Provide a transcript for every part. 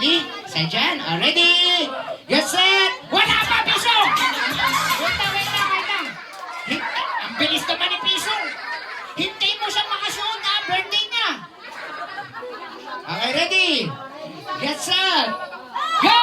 ready? Sa dyan. Ready? Get set! Wala pa, piso! Wait lang. Ang bilis naman ni piso. Hintayin mo siyang makasuot, ha? Birthday niya. Okay, ready? Get set! Go!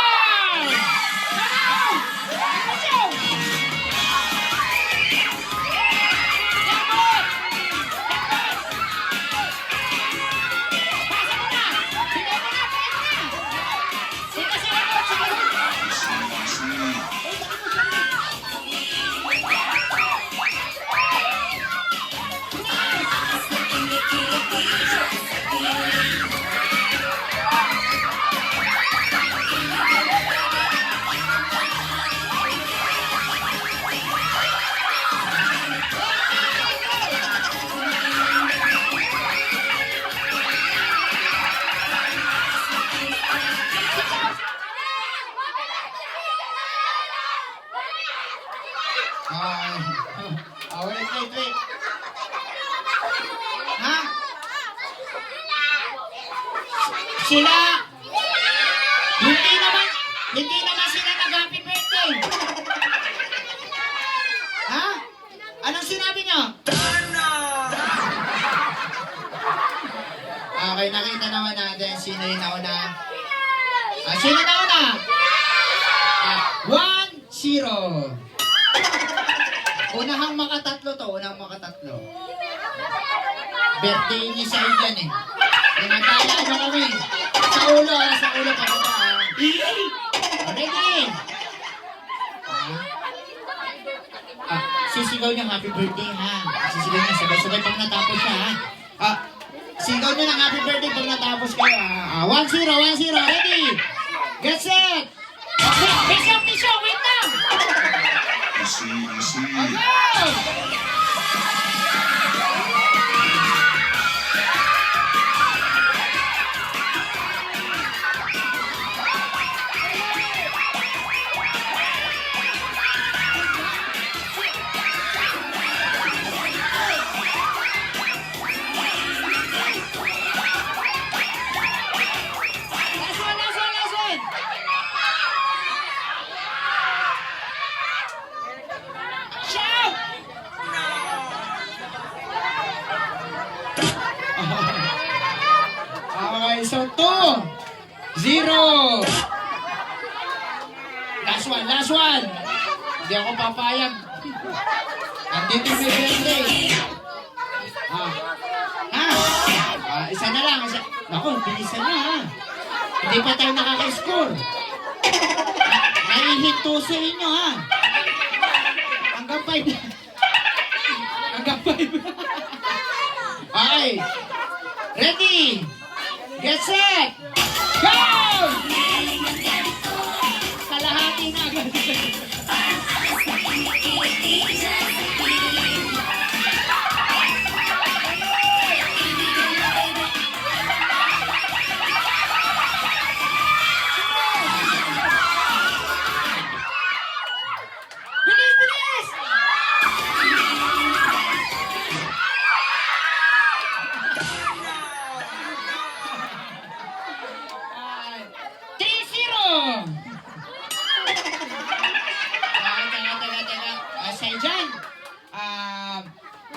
Wait. Ha? Sila? Hindi naman sila nag-happy birthday. Ha? Anong sinabi niyo? Okay, nakita naman natin sino yung nauna. Sino nauna? 1-0. Unahang makatatlo. Birthday ni Sai dyan eh. Pinagkala nyo kami. Sa ulo pa ba? Ready? Sisigaw niya happy birthday ha. Sisigaw niya sabay-sabay pag natapos siya ha. Sigaw niya ng happy birthday pag natapos kayo ha. 1-0. Ready? Get set! Piso, wait lang! Easy. Last one! Shout! Okay, so 2-0. Last one. Hindi ako papayag. Andito yung birthday. Isa na lang. Naku, bilisan na ha. Hindi pa tayo nakaka-score. Naihinto sa inyo ha. Hanggang 5. Okay. Ready? Get set! Go! Kalahati na agad. Bilis! 3-0! Teka. Asay dyan.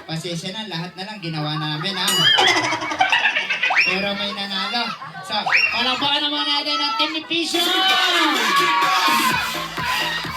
Pasensya na, lahat na lang ginawa namin ha. Pero may nanalo. So, palakpakan naman natin ang Team ni Piso!